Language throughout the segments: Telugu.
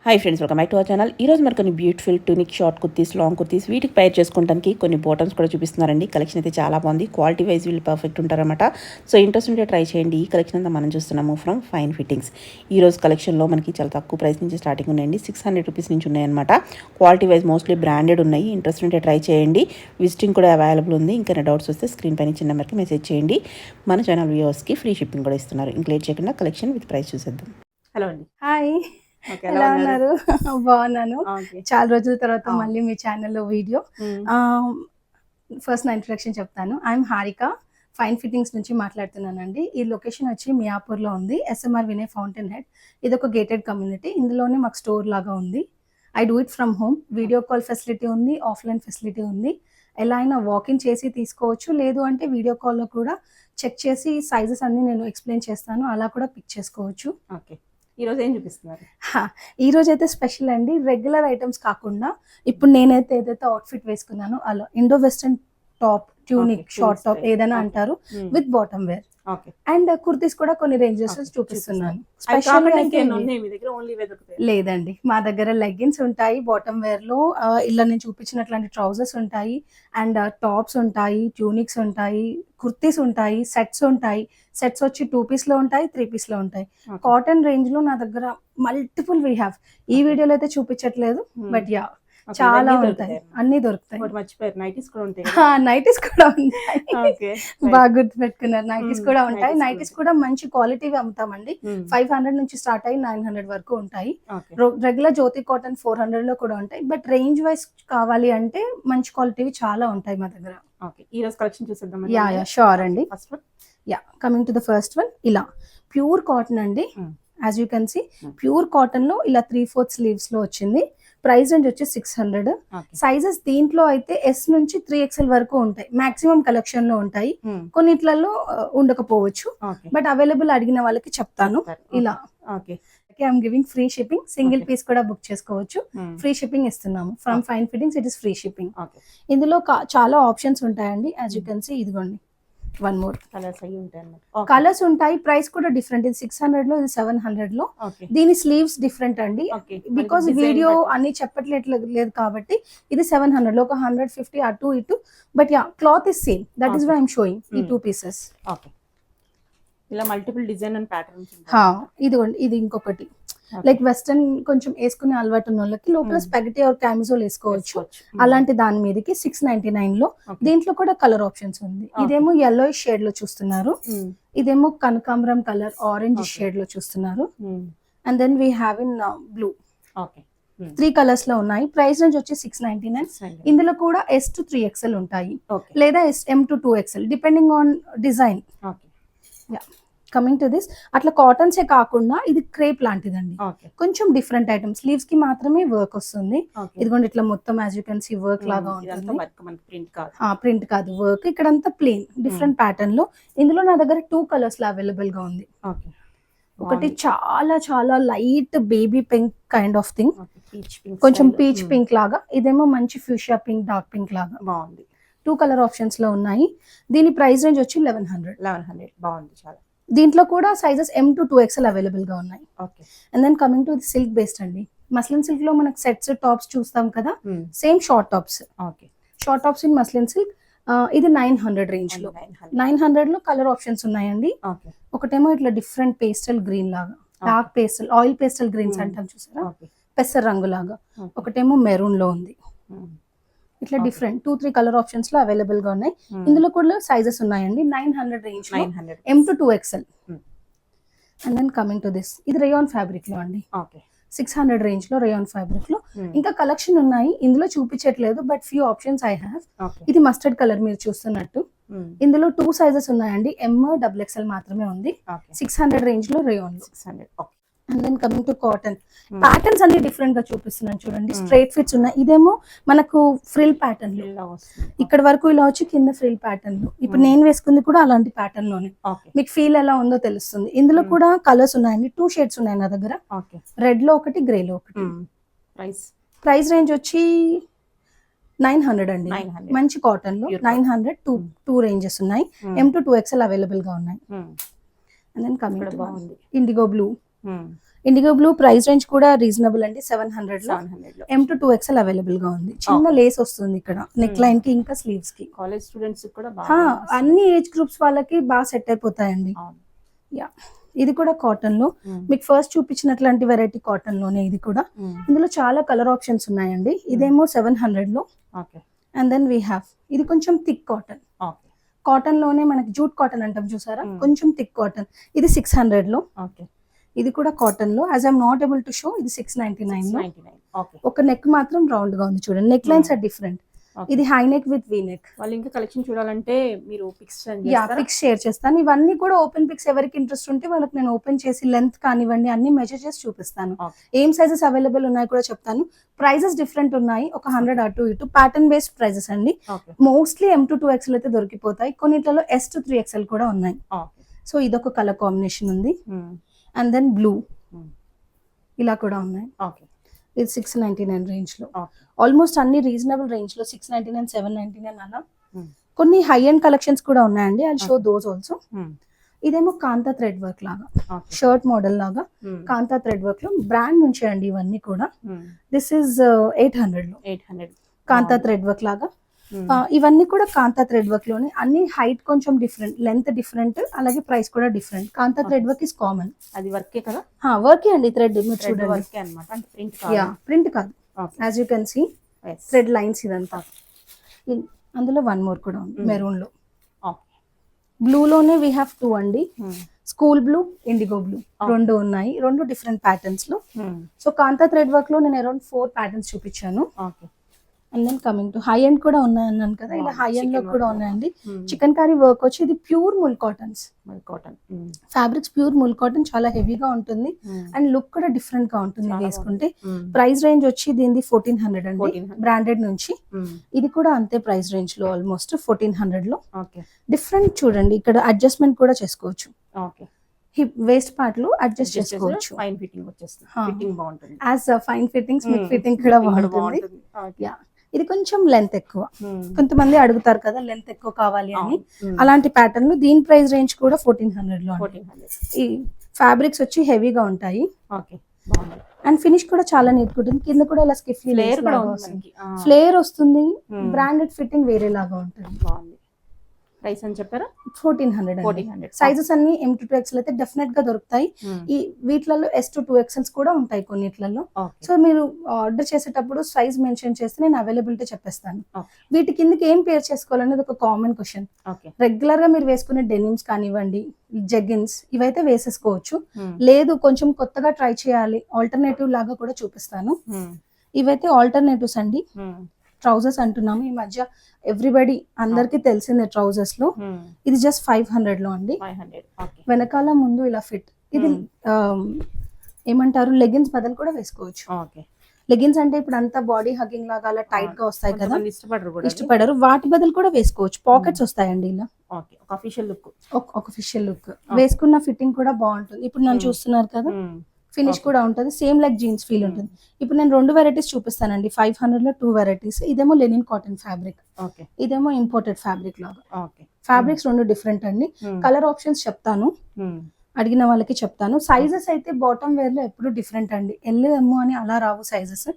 Hi friends, welcome back to our channel. ఈరోజు మరి కొన్ని beautiful tunic short kurtis, long kurtis వీటికి పైర్ చేసుకోవడానికి కొన్ని బాటమ్స్ కూడా చూపిస్తున్నారండి. కలెక్షన్ అయితే చాలా బాగుంది. క్వాలిటీ వైజ్ వీళ్ళు పర్ఫెక్ట్ ఉంటారన్నమాట. సో ఇంట్రెస్ట్ ఉంటే ట్రై చేయండి. ఈ కలెక్షన్ అంతా మనం చూస్తున్నాము ఫ్రమ్ ఫైన్ ఫిట్టింగ్స్. ఈ రోజు కలెక్షన్లో మనకి చాలా తక్కువ ప్రైస్ నుంచి స్టార్టింగ్ ఉన్నాయండి. 600 రూపీస్ నుంచి ఉన్నాయన్నమాట. క్వాలిటీ వైజ్ మోస్ట్లీ బ్రాండెడ్ ఉన్నాయి. ఇంట్రెస్ట్ ఉంటే ట్రై చేయండి. విజిటింగ్ కూడా అవైలబుల్ ఉంది. ఇంకా డౌట్స్ వస్తే స్క్రీన్ పైన చిన్న నెంబర్కి మెసేజ్ చేయండి. మన ఛానల్ వ్యూవర్స్కి ఫ్రీ షిప్పింగ్ కూడా ఇస్తున్నారు. ఇంకా లేట్ చేయకుండా కలెక్షన్ విత్ ప్రైస్ చూసేద్దాం. హలో అండి. హాయ్, ఎలా ఉన్నారు? బాగున్నాను. చాలా రోజుల తర్వాత మళ్ళీ మీ ఛానల్లో వీడియో. ఫస్ట్ నా ఇంట్రడక్షన్ చెప్తాను. ఐఎమ్ హారిక, ఫైన్ ఫిట్టింగ్స్ నుంచి మాట్లాడుతున్నానండి. ఈ లొకేషన్ వచ్చి మియాపూర్లో ఉంది. SMR Vinay fountain head. ఇది ఒక గేటెడ్ కమ్యూనిటీ. ఇందులోనే మాకు స్టోర్ లాగా ఉంది. I do it from home. Video call facility ఉంది, ఆఫ్లైన్ ఫెసిలిటీ ఉంది. ఎలా అయినా వాకింగ్ చేసి తీసుకోవచ్చు, లేదు అంటే వీడియో కాల్లో కూడా చెక్ చేసి సైజెస్ అన్ని నేను ఎక్స్ప్లెయిన్ చేస్తాను, అలా కూడా పిక్ చేసుకోవచ్చు. ఓకే, ఈరోజు ఏం చూపిస్తున్నారు? ఈ రోజు అయితే స్పెషల్ అండి. రెగ్యులర్ ఐటమ్స్ కాకుండా ఇప్పుడు నేనైతే ఏదైతే అవుట్ఫిట్ వేసుకున్నానో అలా Indo western top, tunic, short top ఏదైనా అంటారు, with bottom wear and kurtis కూడా కొన్ని రేంజెస్ చూపిస్తున్నాను. స్పెషల్ లేదండి, మా దగ్గర లెగ్గిన్స్ ఉంటాయి. బాటమ్ వేర్ లో ఇలా నేను చూపించినట్లాంటి ట్రౌజర్స్ ఉంటాయి, అండ్ టాప్స్ ఉంటాయి, ట్యూనిక్స్ ఉంటాయి, కుర్తీస్ ఉంటాయి, సెట్స్ ఉంటాయి. సెట్స్ వచ్చి 2 పీస్ లో ఉంటాయి, 3 పీస్ లో ఉంటాయి. కాటన్ రేంజ్ లో నా దగ్గర మల్టిపుల్ వీ హ్యావ్. ఈ వీడియోలో అయితే చూపించట్లేదు, బట్ యా చాలా ఉంటాయి, అన్ని దొరుకుతాయి. నైటీస్ కూడా ఉంటాయి. బాగా గుర్తు పెట్టుకున్నారు. నైటీస్ కూడా ఉంటాయి. నైటీస్ కూడా మంచి క్వాలిటీ అమ్ముతామండి. 500 నుంచి స్టార్ట్ అయ్యి 900 వరకు ఉంటాయి. రెగ్యులర్ జ్యోతి కాటన్ 400 లో కూడా ఉంటాయి. బట్ రేంజ్ వైస్ కావాలి అంటే మంచి క్వాలిటీ చాలా ఉంటాయి మా దగ్గర. ఈ రోజు కలెక్షన్ చూసేద్దాం. యా షూర్ అండి. Ya, coming to the first one. ఇలా ప్యూర్ కాటన్ అండి. As you can see, pure cotton లో ఇలా 3/4 స్లీవ్స్ లో వచ్చింది. ప్రైస్ రేంజ్ వచ్చి 600. సైజెస్ దీంట్లో అయితే S నుంచి 3XL వరకు ఉంటాయి. మాక్సిమం కలెక్షన్ లో ఉంటాయి, కొన్నిట్లలో ఉండకపోవచ్చు. బట్ అవైలబుల్ అడిగిన వాళ్ళకి చెప్తాను. ఇలా I'm giving free shipping. Single piece కూడా బుక్ చేసుకోవచ్చు. ఫ్రీ షిప్పింగ్ ఇస్తున్నాము from fine fittings. It is free shipping. ఇందులో చాలా ఆప్షన్స్ ఉంటాయండి. యాజ్ యూ కెన్ సీ, ఇదిగోండి వన్ మోర్ కలర్స్ ఉంటాయి. ప్రైస్ కూడా డిఫరెంట్. ఇది 600 లో, ఇది 700 లో. దీని స్లీవ్స్ డిఫరెంట్ అండి, బికాస్ వీడియో అన్ని చెప్పట్లేదు కాబట్టి. ఇది 700 లో ఒక 150 అటు ఇటు, but ya cloth is same. That is why I'm showing ఈ 2 పీసెస్. ఇలా మల్టిపుల్ డిజైన్ అండ్ ప్యాటర్న్స్. ఇదిగోండి, ఇది ఇంకొకటి లైక్ వెస్టర్న్ కొంచెం వేసుకునే అలవాటు ఉన్న వాళ్ళకి లోపల స్పెగటీ ఆర్ క్యామిజోల్ వేసుకోవచ్చు. అలాంటి దాని మీదకి 699 లో. దీంట్లో కూడా కలర్ ఆప్షన్స్ ఉంది. ఇదేమో yellow షేడ్ లో చూస్తున్నారు, ఇదేమో కనకాంబరం కలర్ ఆరెంజ్ షేడ్ లో చూస్తున్నారు, and then we have in blue. 3 colours లో ఉన్నాయి. ప్రైస్ రేంజ్ వచ్చి 699. ఇందులో కూడా S to 3XL ఉంటాయి, లేదా M to 2XL depending on design. Coming to this, అట్లా కాటన్సే కాకుండా ఇది క్రేప్ లాంటిదండి. కొంచెం డిఫరెంట్ ఐటమ్. స్లీవ్స్ కి మాత్రమే వర్క్ వస్తుంది. ఇదిగోండి ఇట్లా మొత్తం as you can see work లాగా ఉంటుంది. ప్రింట్ కాదు, వర్క్. ఇక్కడంతా ప్లెయిన్ డిఫరెంట్ ప్యాటర్న్ లో. ఇందులో నా దగ్గర 2 కలర్స్ లో అవైలబుల్ గా ఉంది. ఒకటి చాలా చాలా light baby pink kind of thing, కొంచెం పీచ్ పింక్ లాగా. ఇదేమో మంచి ఫ్యూషియా పింక్, డార్క్ పింక్ లాగా. బాగుంది. 2 కలర్ ఆప్షన్స్ లో ఉన్నాయి. దీని ప్రైస్ రేంజ్ వచ్చి 1100. బాగుంది చాలా. దీంట్లో కూడా sizes M to 2XL available గా ఉన్నాయి. And then coming to silk based అండి. మస్లిన్ సిల్క్ లో మనకు సెట్స్ టాప్స్ చూస్తాం కదా, same short tops. Short tops in muslin silk. ఇది 900 రేంజ్ లో. 900 లో కలర్ ఆప్షన్స్ ఉన్నాయండి. ఒకటేమో ఇట్లా డిఫరెంట్ పేస్టల్ గ్రీన్ లాగా, dark pastel, oil pastel greens అంటాం చూసారా, పెసర్ రంగు లాగా. ఒకటేమో మెరూన్ లో ఉంది. ఇట్లా డిఫరెంట్ 2-3 కలర్ ఆప్షన్స్ లో అవైలబుల్ గా ఉన్నాయి. ఇందులో కూడా సైజెస్ ఉన్నాయండి. 900 రేంజ్ లో M to 2XL. And then coming to this, ఇది రేయాన్ ఫ్యాబ్రిక్ లో అండి. 600 రేంజ్ లో రేయాన్ ఫ్యాబ్రిక్ లో. ఇంకా కలెక్షన్ ఉన్నాయి, ఇందులో చూపించట్లేదు, but few options I have. ఇది మస్టర్డ్ కలర్ మీరు చూస్తున్నట్టు. ఇందులో 2 సైజెస్ ఉన్నాయండి. M, XXL మాత్రమే ఉంది. 600 రేంజ్ లో రేయాన్ లో. And then coming to cotton, patterns అన్ని డిఫరెంట్ గా చూపిస్తున్నాను చూడండి. స్ట్రైట్ ఫిట్స్ ఉన్నాయి. ఇదేమో మనకు ఫ్రిల్ ప్యాటర్న్ లో, ఇక్కడ వరకు ఇలా వచ్చి కింద ఫ్రిల్ ప్యాటర్న్ లో. ఇప్పుడు నేను వేసుకుంది కూడా అలాంటి ప్యాటర్న్ లోనే. మీకు ఫీల్ ఎలా ఉందో తెలుస్తుంది. ఇందులో కూడా కలర్స్ ఉన్నాయండి. 2 షేడ్స్ ఉన్నాయి నా దగ్గర, రెడ్ లో ఒకటి, గ్రే లో ఒకటి. ప్రైస్ రేంజ్ వచ్చి 900 అండి. మంచి కాటన్ లో 900. 2 రేంజెస్ ఉన్నాయి. M to 2XL అవైలబుల్ గా ఉన్నాయి. And then coming to indigo blue. Indigo blue price range కూడా రీజనబుల్ అండి, 700 లో 700 లో M to 2XL అవైలబుల్ గా ఉంది. చిన్న లేస్ వస్తుంది ఇక్కడ నెక్ లైన్ కి ఇంకా స్లీవ్స్ కి. కాలేజ్ స్టూడెంట్స్ కూడా హా, బాగా అన్ని ఏజ్ గ్రూప్స్ వాళ్ళకి బాగా సెట్ అయిపోతాయండి. అవును. యా, ఇది కూడా కాటన్ లో మీకు ఫస్ట్ చూపించినట్లాంటి వెరైటీ కాటన్ లోనే ఇది కూడా. ఇందులో చాలా కలర్ ఆప్షన్స్ ఉన్నాయండి. ఇదేమో 700 లో. Okay and then we have ఇది కొంచెం థిక్ కాటన్. ఓకే కాటన్ లోనే మనకి జూట్ కాటన్ అంటాం చూసారా, కొంచెం థిక్ కాటన్. ఇది 600 లో. ఓకే ఇది కూడా కాటన్ లో. As I'm not able to show, ఇది 699 లో. 99 ఓకే ఒక నెక్ మాత్రం రౌండ్ గా ఉంది చూడండి, నెక్ లైన్స్ ఆర్ డిఫరెంట్. ఇది high neck with V neck. వాళ్ళు ఇంకా కలెక్షన్ చూడాలంటే మీరు పిక్స్ యా, పిక్స్ షేర్ చేస్తాను. ఇవన్నీ కూడా ఓపెన్ పిక్స్ ఎవరికి ఇంట్రెస్ట్ ఉంటే వాళ్ళకి నేను ఓపెన్ చేసి లెంత్ కానివ్వండి అన్ని మెజర్ చేసి చూపిస్తాను. ఏం సైజెస్ అవైలబుల్ ఉన్నాయి కూడా చెప్తాను. ప్రైజెస్ డిఫరెంట్ ఉన్నాయి, ఒక 100 అటు ఇటు. ప్యాటర్న్ బేస్డ్ ప్రైజెస్ అండి. మోస్ట్లీ M to 2XL అయితే దొరికిపోతాయి, కొన్నిట్లలో S to 3XL కూడా ఉన్నాయి. సో ఇదొక కలర్ కాంబినేషన్ ఉంది. అండ్ దెన్ బ్లూ ఇలా కూడా ఉన్నాయి. ఇది 699 రేంజ్ లో. ఆల్మోస్ట్ అన్ని రీజనబుల్ రేంజ్ లో 699, 799 అలా. కొన్ని హై ఎండ్ కలెక్షన్స్ కూడా ఉన్నాయండి, ఐ షో దోస్ ఆల్సో. ఇదేమో కాంతా థ్రెడ్ వర్క్ లాగా, షర్ట్ మోడల్ లాగా కాంతా థ్రెడ్ వర్క్ లో బ్రాండ్ నుంచి అండి ఇవన్నీ కూడా. దిస్ ఇస్ 800 లో. 800 కాంతా థ్రెడ్ వర్క్ లాగా. ఇవన్నీ కూడా కాంతా థ్రెడ్ వర్క్ లోనే. అన్ని హైట్ కొంచెం డిఫరెంట్, లెంత్ డిఫరెంట్, అలాగే ప్రైస్ కూడా different. Kantha thread work is common. అది వర్కే కదా? వర్కే అండి, థ్రెడ్ చూడండి. వర్కే అన్నమాట, అంటే ప్రింట్ యా, ప్రింట్ కాదు. As you can see thread lines ఇదంతా. అందులో వన్ మోర్ కూడా ఉంది మెరూన్ లో. బ్లూ లోనే వీ హ్యావ్ 2 అండి. స్కూల్ బ్లూ, ఇండిగో బ్లూ రెండు ఉన్నాయి, రెండు డిఫరెంట్ ప్యాటర్న్స్ లో. సో కాంతా థ్రెడ్ వర్క్ లో నేను అరౌండ్ 4 ప్యాటర్న్స్ చూపించాను. And then coming to high end కూడా ఉన్నాయి అన్నాను కదా, ఇలా హై ఎండ్ లో కూడా ఉన్నాయండి. చికెన్ కర్రీ వర్క్ వచ్చి ఇది pure mul cottons. Fabrics pure mul cotton, చాలా హెవీగా ఉంటుంది అండ్ లుక్ కూడా డిఫరెంట్ గా ఉంటుంది వేసుకుంటే. ప్రైస్ రేంజ్ వచ్చి దీనిది 1400 అండి, బ్రాండెడ్ నుంచి. ఇది కూడా అంతే ప్రైస్ రేంజ్ లో, ఆల్మోస్ట్ 1400 లో. డిఫరెంట్ చూడండి, ఇక్కడ అడ్జస్ట్మెంట్ కూడా చేసుకోవచ్చు. హిప్ వేస్ట్ పార్ట్ లో అడ్జస్ట్ చేసుకోవచ్చు. ఫైన్ ఫిట్టింగ్ వచ్చేస్తుంది, ఫిట్టింగ్ బాగుంటుంది. యాజ్ ఫైన్ ఫిట్టింగ్స్ మీకు ఫిట్టింగ్ కూడా బాగుంటుంది. యా, ఇది కొంచెం లెంత్ ఎక్కువ. కొంతమంది అడుగుతారు కదా లెంత్ ఎక్కువ కావాలి అని, అలాంటి ప్యాటర్న్ లో. దీని ప్రైస్ రేంజ్ కూడా 1400 లో. ఈ ఫ్యాబ్రిక్స్ వచ్చి హెవీగా ఉంటాయి అండ్ ఫినిష్ కూడా చాలా నీట్ గా ఉంటుంది. కింద కూడా ఇలా స్కిఫ్ ఫ్లేర్ వస్తుంది. బ్రాండెడ్ ఫిట్టింగ్ వేరే లాగా ఉంటుంది. ప్రైస్ అని చెప్పారా? 1400. సైజెస్ అన్ని M to 2XL అయితే డెఫినెట్ గా దొరుకుతాయి. ఈ వీటిలలో S to 2XLs కూడా ఉంటాయి కొన్నిట్లలో. సో మీరు ఆర్డర్ చేసేటప్పుడు సైజ్ మెన్షన్ చేస్తే నేను అవైలబిలిటీ చెప్పేస్తాను. వీటి కిందకి ఏం పేర్ చేసుకోవాలనేది ఒక కామన్ క్వశ్చన్. రెగ్యులర్ గా మీరు వేసుకునే డెనిమ్స్ కానివ్వండి, జెగిన్స్ ఇవైతే వేసేసుకోవచ్చు. లేదు కొంచెం కొత్తగా ట్రై చేయాలి, ఆల్టర్నేటివ్ లాగా కూడా చూపిస్తాను. ఇవైతే ఆల్టర్నేటివ్స్ అండి. ట్రౌజర్స్ అంటున్నాము, ఈ మధ్య ఎవ్రీబడి అందరికి తెలిసిందే ట్రౌజర్స్ లో. ఇది జస్ట్ 500 లో అండి. వెనకాల ముందు ఇలా ఫిట్. ఇది ఏమంటారు, లెగిన్స్ బదులు కూడా వేసుకోవచ్చు. లెగిన్స్ అంటే ఇప్పుడు అంతా బాడీ హగ్గింగ్ లాగా అలా టైట్ గా వస్తాయి కదా, ఇష్టపడరు. వాటి బదులు కూడా వేసుకోవచ్చు. పాకెట్స్ వస్తాయండి ఇలా. ఒక అఫీషియల్ లుక్ వేసుకున్న ఫిట్టింగ్ కూడా బాగుంటుంది. ఇప్పుడు నన్ను చూస్తున్నారు కదా, ఫినిష్ కూడా ఉంటుంది, సేమ్ లైక్ జీన్స్ ఫీల్ ఉంటుంది. ఇప్పుడు నేను 2 వెరైటీస్ చూపిస్తానండి. 500 లో 2 వెరైటీస్. ఇదేమో లెనిన్ కాటన్ ఫ్యాబ్రిక్, ఇదేమో ఇంపోర్టెడ్ ఫ్యాబ్రిక్ లాగా. ఫ్యాబ్రిక్స్ 2 డిఫరెంట్ అండి. కలర్ ఆప్షన్స్ చెప్తాను, అడిగిన వాళ్ళకి చెప్తాను. సైజెస్ అయితే బాటమ్ వేర్ లో ఎప్పుడు డిఫరెంట్ అండి. LM అని అలా రావు సైజెస్.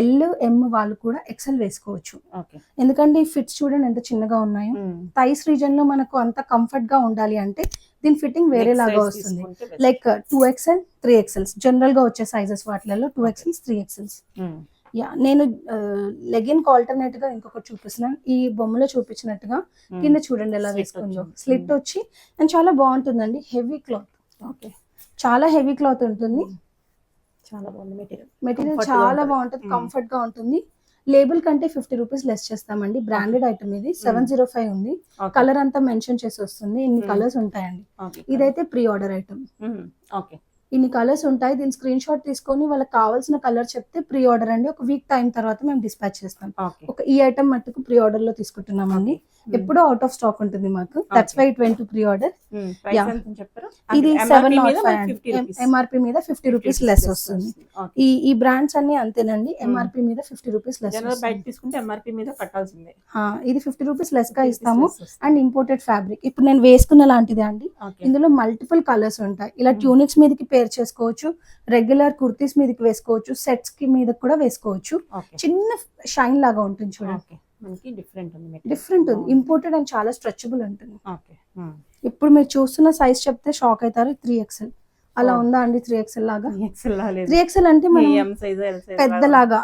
LM వాళ్ళు కూడా XL వేసుకోవచ్చు. ఎందుకంటే ఈ ఫిట్స్ చూడండి ఎంత చిన్నగా ఉన్నాయో. థైస్ రీజన్ లో మనకు అంత కంఫర్ట్ గా ఉండాలి అంటే దీని ఫిట్టింగ్ వేరే లాగా వస్తుంది. లైక్ 2XL, 3XLs జనరల్ గా వచ్చే సైజెస్ వాటిలలో 2XLs, 3XLs. యా, నేను లెగిన్ ఆల్టర్నేట్ గా ఇంకొకటి చూపిస్తున్నాను. ఈ బొమ్మలో చూపించినట్టుగా కింద చూడండి ఎలా వేసుకుందో. స్లిట్ వచ్చి అండ్ చాలా బాగుంటుందండి. హెవీ క్లాత్, చాలా హెవీ క్లాత్ ఉంటుంది. మెటీరియల్ చాలా బాగుంటుంది, కంఫర్ట్ గా ఉంటుంది. లేబుల్ కంటే 50 రూపీస్ లెస్ చేస్తామండి. బ్రాండెడ్ ఐటమ్ ఇది. 705 ఉంది. కలర్ అంతా మెన్షన్ చేసి వస్తుంది. ఇన్ని కలర్స్ ఉంటాయండి. ఇదైతే ప్రీ ఆర్డర్ ఐటమ్. ఇన్ని కలర్స్ ఉంటాయి. దీని స్క్రీన్ షాట్ తీసుకొని వాళ్ళకి కావాల్సిన కలర్ చెప్తే ప్రీ ఆర్డర్ అండి. ఒక వీక్ టైం తర్వాత మేము డిస్పాచ్ చేస్తాం. ఈ ఐటమ్ మట్టుకు ప్రీ ఆర్డర్ లో తీసుకుంటున్నామండి. ఎప్పుడో అవుట్ ఆఫ్ స్టాక్ ఉంటుంది మాకు, that's why it went to preorder. Price Yeah. ఎంత చెప్పారు? ఇది MRP 705 మీద 50 రూపీస్. ఎంఆర్పి మీద 50 రూపీస్ లెస్ వస్తుంది. ఈ బ్రాండ్స్ అన్ని అంతేనండి, ఎంఆర్పి మీద 50 రూపీస్ లెస్ జనరల్ బయట తీసుకుంటే ఎంఆర్పి మీద కట్టాల్సిందే. ఇది 50 రూపీస్ లెస్ గా ఇస్తాము. అండ్ ఇంపోర్టెడ్ ఫ్యాబ్రిక్ ఇప్పుడు నేను వేసుకున్న లాంటిదే అండి. ఇందులో మల్టిపుల్ కలర్స్ ఉంటాయి. ఇలా ట్యూనిక్స్ మీదకి పేర్ చేసుకోవచ్చు, రెగ్యులర్ కుర్తీస్ మీదకి వేసుకోవచ్చు, సెట్స్ కి మీద కూడా వేసుకోవచ్చు. చిన్న షైన్ లాగా ఉంటుంది చూడండి, మనకి డిఫరెంట్ ఉంది. ఇంపోర్టెడ్ అండ్ చాలా స్ట్రెచబుల్ ఉంటుంది. ఇప్పుడు మీరు చూస్తున్న సైజ్ చెప్తే షాక్ అవుతారు. 3XL అలా ఉందా అండి? 3XL లాగా. 3XL అంటే మనం పెద్దలాగా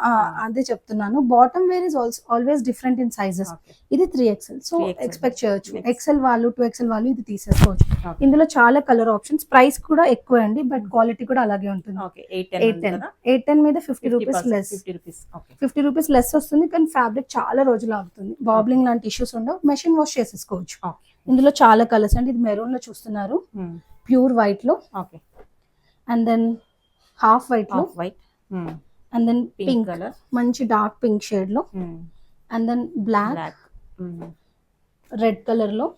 అదే చెప్తున్నాను. Bottom where is always different in sizes. ఇది 3XL, సో ఎక్స్పెక్ట్ చేయొచ్చు. XL వాళ్ళు 2XL వాళ్ళు ఇది తీసేసుకోవచ్చు. ఇందులో చాలా కలర్ ఆప్షన్స్, ప్రైస్ కూడా ఎక్కువ అండి, బట్ క్వాలిటీ కూడా అలాగే ఉంటుంది. 810 మీద 50 రూపీస్ లెస్. 50 రూపీస్ లెస్ వస్తుంది, కానీ ఫ్యాబ్రిక్ చాలా రోజులు ఆగుతుంది. బాబ్లింగ్ లాంటి ఇష్యూస్ ఉండవు, మెషిన్ వాష్ చేసేసుకోవచ్చు. ఇందులో చాలా కలర్స్ అండి. ఇది మెరూన్ లో చూస్తున్నారు, ప్యూర్ వైట్ లో, అండ్ దెన్ హాఫ్ వైట్ లో, అండ్ దెన్ పింక్ కలర్, మంచి డార్క్ పింక్ షేడ్ లో, and then black, red colour లో,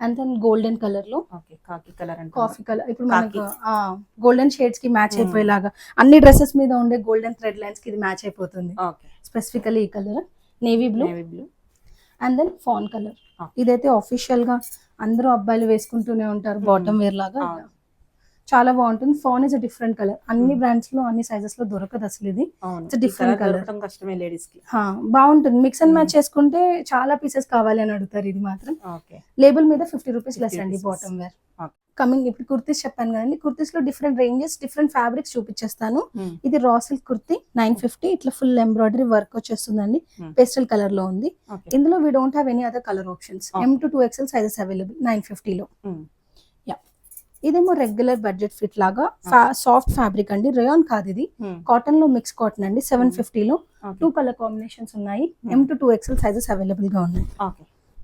అండ్ దెన్ గోల్డెన్ కలర్ లో, కాఫీ కలర్. ఇప్పుడు మనకు గోల్డెన్ షేడ్స్ కి మ్యాచ్ అయిపోయేలాగా అన్ని డ్రెస్సెస్ మీద ఉండే గోల్డెన్ థ్రెడ్ లైన్స్ కి ఇది మ్యాచ్ అయిపోతుంది. స్పెసిఫికలీ ఈ colour navy blue, and then fawn colour. ఇదైతే ఆఫీషియల్ గా అందరూ అబ్బాయిలు వేసుకుంటూనే ఉంటారు, బాటమ్ వేర్ లాగా. చాలా బాగుంటుంది. Fan is a different colour. అన్ని బ్రాండ్స్ లో అన్ని సైజెస్ లో దొరకదు అసలు. ఇది డిఫరెంట్ కలర్, బాగుంటుంది. మిక్స్ అండ్ మ్యాచ్ చేసుకుంటే చాలా పీసెస్ కావాలి అని అడుగుతారు. ఇది మాత్రం లేబుల్ మీద 50 రూపీస్ లెస్ అండి బాటమ్ వేర్. కమింగ్ ఇప్పుడు కుర్తీస్ చెప్పాను కదండి, కుర్తీస్ లో డిఫరెంట్ రేంజెస్, డిఫరెంట్ ఫ్యాబ్రిక్స్ చూపించేస్తాను. ఇది రా సిల్క్ కుర్తీ 950, ఇట్లా ఫుల్ ఎంబ్రాయిడరీ వర్క్ వచ్చేస్తుందండి. పేస్టల్ కలర్ లో ఉంది. ఇందులో we don't have any other colour options. M to 2XL sizes available 950 లో. ఇదేమో రెగ్యులర్ బడ్జెట్ ఫిట్ లాగా సాఫ్ట్ ఫ్యాబ్రిక్ అండి, రేయాన్ కాదు ఇది, కాటన్ లో మిక్స్ కాటన్ అండి. 750 లో 2 కలర్ కాంబినేషన్స్ ఉన్నాయి. M to 2XL sizes available గా ఉన్నాయి.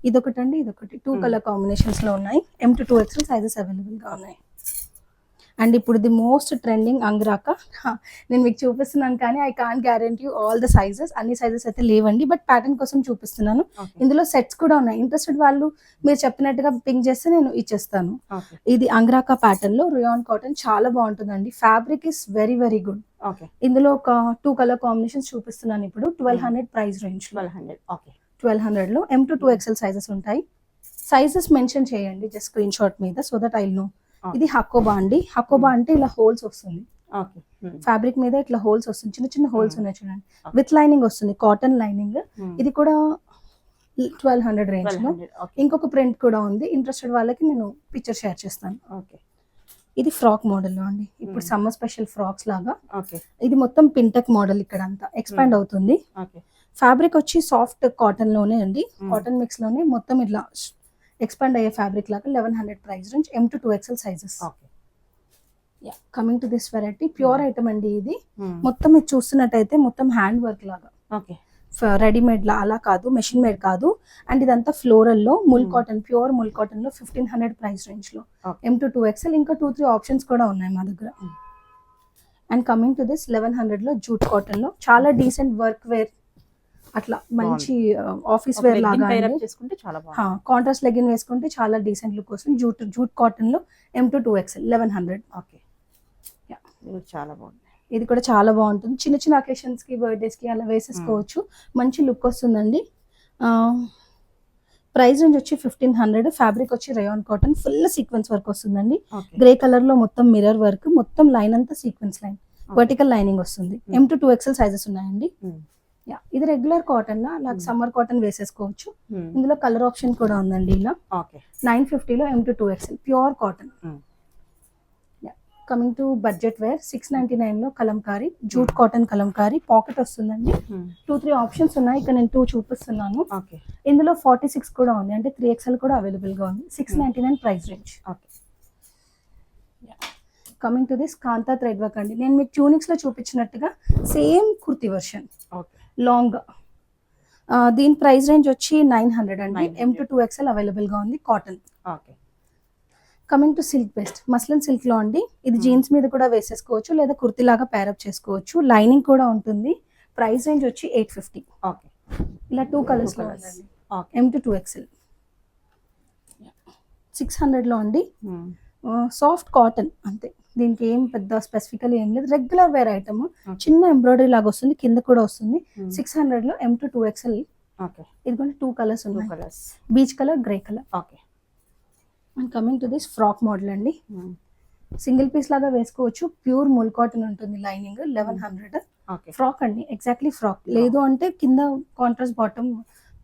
ఇదొకటి అండి, ఇదొకటి 2 కలర్ కాంబినేషన్స్ లో ఉన్నాయి. M to 2XL sizes available గా ఉన్నాయి. అండ్ ఇప్పుడు ది మోస్ట్ ట్రెండింగ్ అంగ్రాకా. నేను మీకు చూపిస్తున్నాను కానీ I can't guarantee all the sizes. అన్ని సైజెస్ అయితే లేవండి, బట్ ప్యాటర్న్ కోసం చూపిస్తున్నాను. ఇందులో సెట్స్ కూడా ఉన్నాయి. ఇంట్రెస్టెడ్ వాళ్ళు మీరు చెప్పినట్టుగా పింక్ చేస్తే నేను ఇచ్చేస్తాను. ఇది అంగ్రాకా ప్యాటర్న్ లో రియాన్ కాటన్, చాలా బాగుంటుందండి. Fabric is very very good. ఇందులో ఒక 2 కలర్ కాంబినేషన్స్ చూపిస్తున్నాను ఇప్పుడు. 1200 ప్రైస్ రేంజ్. 1200 లో M to 2XL సైజెస్ ఉంటాయి. సైజెస్ మెన్షన్ చేయండి జస్ట్ స్క్రీన్ షాట్ మీద, సో దట్ ఐ నో. ఇది హకోబా అండి. హకోబా అంటే ఇలా హోల్స్ వస్తుంది ఫ్యాబ్రిక్ మీద, ఇట్లా హోల్స్ వస్తుంది, చిన్న చిన్న హోల్స్ ఉన్నాయి చూడండి. విత్ లైనింగ్ వస్తుంది, కాటన్ లైనింగ్. ఇది కూడా 1200 రేంజ్ లో. ఇంకొక ప్రింట్ కూడా ఉంది, ఇంట్రెస్టెడ్ వాళ్ళకి నేను పిక్చర్ షేర్ చేస్తాను. ఇది ఫ్రాక్ మోడల్ లో అండి, ఇప్పుడు సమ్మర్ స్పెషల్ ఫ్రాక్స్ లాగా. ఇది మొత్తం పింటెక్ మోడల్, ఇక్కడ అంతా ఎక్స్పాండ్ అవుతుంది. ఫ్యాబ్రిక్ వచ్చి సాఫ్ట్ కాటన్ లోనే అండి, కాటన్ మిక్స్ లోనే మొత్తం ఇట్లా ఎక్స్పాండ్ అయ్యే ఫ్యాబ్రిక్ లాగా. 1100 price range. M to 2XL sizes. Coming to this variety, pure item అండి ఇది. మొత్తం ఇది చూస్తున్నట్టయితే మొత్తం హ్యాండ్ వర్క్ లాగా, రెడీమేడ్ లా అలా కాదు, మెషిన్ మేడ్ కాదు. అండ్ ఇదంతా ఫ్లోరల్ లో mul cotton, pure mul cotton లో 1500 ప్రైస్ రేంజ్ లో. M to 2XL. ఇంకా 2-3 ఆప్షన్స్ కూడా ఉన్నాయి మా దగ్గర. అండ్ కమింగ్ టు దిస్ 1100 లో జూట్ కాటన్ లో చాలా డీసెంట్ వర్క్ వేర్, అట్లా మంచి ఆఫీస్ వేర్ లాగా. కాంట్రాస్ట్ లెగిన్ వేసుకుంటే చాలా డీసెంట్ లుక్ వస్తుంది. జూట్ కాటన్ లో M to 2XL 1100. చాలా బాగుంది. ఇది కూడా చాలా బాగుంటుంది. చిన్న చిన్న అకేషన్స్ కి, బర్త్డేస్ కి అలా వేసేసుకోవచ్చు. మంచి లుక్ వస్తుందండి. ప్రైస్ రేంజ్ వచ్చి 1500. ఫ్యాబ్రిక్ వచ్చి rayon cotton, full sequence work వస్తుందండి. గ్రే కలర్ లో మొత్తం మిర్రర్ వర్క్, మొత్తం లైన్ అంతా సీక్వెన్స్ లైన్, వర్టికల్ లైనింగ్ వస్తుంది. M to 2XL సైజెస్ ఉన్నాయండి. ఇది రెగ్యులర్ కాటన్ లా, అలా సమ్మర్ కాటన్ వేసేసుకోవచ్చు. ఇందులో కలర్ ఆప్షన్ కూడా ఉందండి. ఇలా 950 లో M to 2XL pure cotton. Coming to budget wear 699 లో Kalamkari, jute cotton Kalamkari, pocket వస్తుందండి. 2-3 ఆప్షన్స్ ఉన్నాయి, ఇక్కడ నేను 2 చూపిస్తున్నాను. ఇందులో 46 కూడా ఉంది, అంటే 3XL కూడా అవైలబుల్ గా ఉంది. 699 price range. Coming to this Kantha thread work అండి. నేను మీకు ట్యూనిక్స్ లో చూపించినట్టుగా సేమ్ కుర్తీ వర్షన్ లాంగ్. దీని ప్రైస్ రేంజ్ వచ్చి 900 అండి. M to 2XL అవైలబుల్ గా ఉంది, cotton. Coming to silk based muslin silk లో అండి. ఇది జీన్స్ మీద కూడా వేసేసుకోవచ్చు, లేదా కుర్తీ లాగా పేరప్ చేసుకోవచ్చు. లైనింగ్ కూడా ఉంటుంది. ప్రైస్ రేంజ్ వచ్చి 850. ఇలా 2 కలర్స్ లో colours. ఉందండి. ఓకే. M to 2XL 600 లో అండి. సాఫ్ట్ కాటన్ అంతే, దీనికి ఏం పెద్ద స్పెసిఫికల్ ఏం లేదు, రెగ్యులర్ వేర్ ఐటమ్. చిన్న ఎంబ్రాయిడరీ లాగా వస్తుంది, కింద కూడా వస్తుంది. 600 లో M to 2XL. ఓకే. ఇది కూడా 2 కలర్స్ 2 ఉన్నాయి, colours. Beach colour, grey colour. Okay. And coming to this frock model అండి. సింగిల్ పీస్ లాగా వేసుకోవచ్చు, ప్యూర్ ముల్ కాటన్ ఉంటుంది లైనింగ్. 1100 ఓకే. ఫ్రాక్ అండి, ఎగ్జాక్ట్లీ ఫ్రాక్. లేదు అంటే కింద కాంట్రాస్ట్ బాటమ్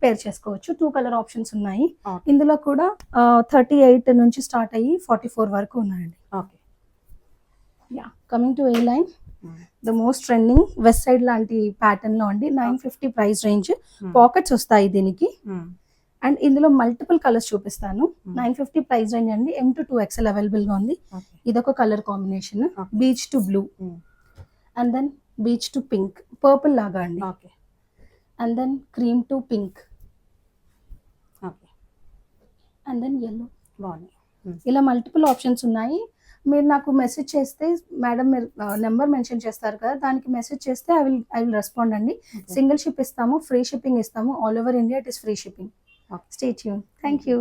పేర్ చేసుకోవచ్చు. 2 కలర్ ఆప్షన్స్ ఉన్నాయి. Okay. ఇందులో కూడా 38 నుంచి స్టార్ట్ అయ్యి 44 వరకు ఉన్నాయండి. Okay. Yeah, coming to A line, the most trending west side లాంటి ప్యాటర్న్ లో అండి. 950 ప్రైస్ రేంజ్. పాకెట్స్ వస్తాయి దీనికి. అండ్ ఇందులో మల్టిపుల్ కలర్స్ చూపిస్తాను. 950 ప్రైస్ రేంజ్ అండి. M to 2XL అవైలబుల్ గా ఉంది. ఇదొక colour combination, peach to blue, and then peach to pink, purple లాగా అండి. Okay. And then cream to pink, okay. And then yellow. బాగుంది. ఇలా మల్టిపుల్ ఆప్షన్స్ ఉన్నాయి. మీరు నాకు మెసేజ్ చేస్తే, మేడం మీరు నెంబర్ మెన్షన్ చేస్తారు కదా, దానికి మెసేజ్ చేస్తే ఐ విల్ రెస్పాండ్ అండి. సింగిల్ షిప్ ఇస్తాము, ఫ్రీ షిప్పింగ్ ఇస్తాము. All over India it is free shipping. Okay. Stay tune. Thank you.